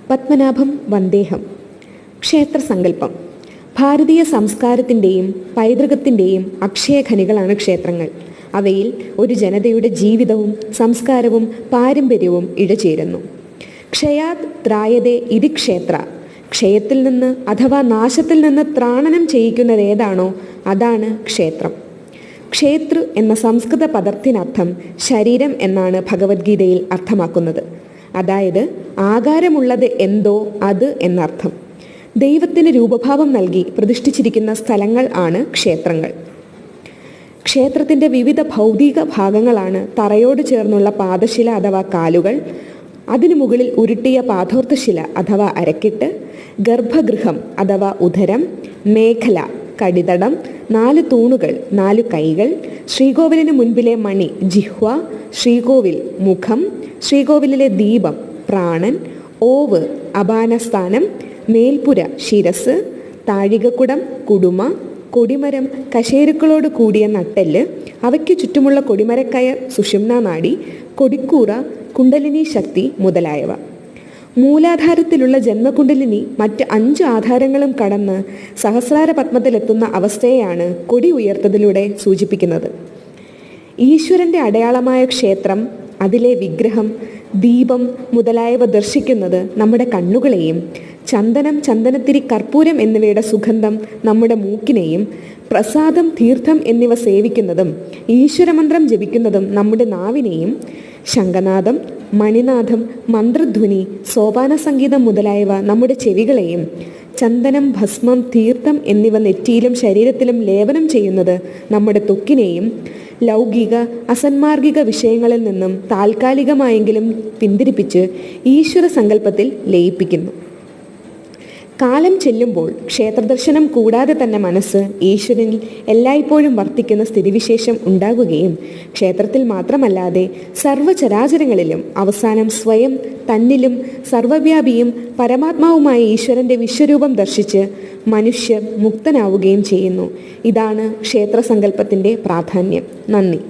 പത്മനാഭം വന്ദേഹം. ക്ഷേത്രസങ്കല്പം. ഭാരതീയ സംസ്കാരത്തിൻ്റെയും പൈതൃകത്തിൻ്റെയും അക്ഷയഖനികളാണ് ക്ഷേത്രങ്ങൾ. അവയിൽ ഒരു ജനതയുടെ ജീവിതവും സംസ്കാരവും പാരമ്പര്യവും ഇഴചേരുന്നു. ക്ഷയാത് ത്രായതേ ഇതി ക്ഷേത്ര. ക്ഷയത്തിൽ നിന്ന് അഥവാ നാശത്തിൽ നിന്ന് ത്രാണനം ചെയ്യിക്കുന്നതേതാണോ അതാണ് ക്ഷേത്രം. ക്ഷേതൃ എന്ന സംസ്കൃത പദത്തിനർത്ഥം ശരീരം എന്നാണ് ഭഗവത്ഗീതയിൽ അർത്ഥമാക്കുന്നത്. അതായത് ആകാരമുള്ളത് എന്തോ അത് എന്നർത്ഥം. ദൈവത്തിന് രൂപഭാവം നൽകി പ്രതിഷ്ഠിച്ചിരിക്കുന്ന സ്ഥലങ്ങൾ ആണ് ക്ഷേത്രങ്ങൾ. ക്ഷേത്രത്തിൻ്റെ വിവിധ ഭൗതിക ഭാഗങ്ങളാണ് തറയോട് ചേർന്നുള്ള പാദശില അഥവാ കാലുകൾ, അതിനു മുകളിൽ ഉരുട്ടിയ പാഥോർത്തശില അഥവാ അരക്കെട്ട്, ഗർഭഗൃഹം അഥവാ ഉദരം, മേഖല കടിതടം, 4 തൂണുകൾ 4 കൈകൾ, ശ്രീകോവിലിന് മുൻപിലെ മണി ജിഹ്വ, ശ്രീകോവിൽ മുഖം, ശ്രീകോവിലിലെ ദീപം പ്രാണൻ, ഓവ് അപാനസ്ഥാനം, മേൽപ്പുര ശിരസ്, താഴികക്കുടം കുടുമ, കൊടിമരം കശേരുക്കളോട് കൂടിയ നട്ടെല്ല്, അവയ്ക്ക് ചുറ്റുമുള്ള കൊടിമരക്കയർ സുഷുമ്നാ നാഡി, കൊടിക്കൂറ കുണ്ടലിനി ശക്തി മുതലായവ. മൂലാധാരത്തിലുള്ള ജന്മകുണ്ടലിനി മറ്റ് 5 ആധാരങ്ങളും കടന്ന് സഹസ്രാര പത്മത്തിലെത്തുന്ന അവസ്ഥയെയാണ് കൊടി ഉയർത്തതിലൂടെ സൂചിപ്പിക്കുന്നത്. ഈശ്വരൻ്റെ അടയാളമായ ക്ഷേത്രം, അതിലെ വിഗ്രഹം, ദീപം മുതലായവ ദർശിക്കുന്നത് നമ്മുടെ കണ്ണുകളെയും, ചന്ദനം, ചന്ദനത്തിരി, കർപ്പൂരം എന്നിവയുടെ സുഗന്ധം നമ്മുടെ മൂക്കിനെയും, പ്രസാദം, തീർത്ഥം എന്നിവ സേവിക്കുന്നതും ഈശ്വരമന്ത്രം ജപിക്കുന്നതും നമ്മുടെ നാവിനെയും, ശംഖനാദം, മണിനാഥം, മന്ത്രധ്വനി, സോപാന സംഗീതം മുതലായവ നമ്മുടെ ചെവികളെയും, ചന്ദനം, ഭസ്മം, തീർത്ഥം എന്നിവ നെറ്റിയിലും ശരീരത്തിലും ലേപനം ചെയ്യുന്നത് നമ്മുടെ ത്വക്കിനെയും ലൗകിക അസന്മാർഗിക വിഷയങ്ങളിൽ നിന്നും താൽക്കാലികമായെങ്കിലും പിന്തിരിപ്പിച്ച് ഈശ്വര സങ്കല്പത്തിൽ ലയിപ്പിക്കുന്നു. കാലം ചെല്ലുമ്പോൾ ക്ഷേത്രദർശനം കൂടാതെ തന്നെ മനസ്സ് ഈശ്വരനിൽ എല്ലായ്പ്പോഴും വർത്തിക്കുന്ന സ്ഥിതിവിശേഷം ഉണ്ടാകുകയും ക്ഷേത്രത്തിൽ മാത്രമല്ലാതെ സർവ്വചരാചരങ്ങളിലും അവസാനം സ്വയം തന്നിലും സർവ്വവ്യാപിയും പരമാത്മാവുമായ ഈശ്വരൻ്റെ വിശ്വരൂപം ദർശിച്ച് മനുഷ്യർ മുക്തനാവുകയും ചെയ്യുന്നു. ഇതാണ് ക്ഷേത്രസങ്കല്പത്തിൻ്റെ പ്രാധാന്യം. നന്ദി.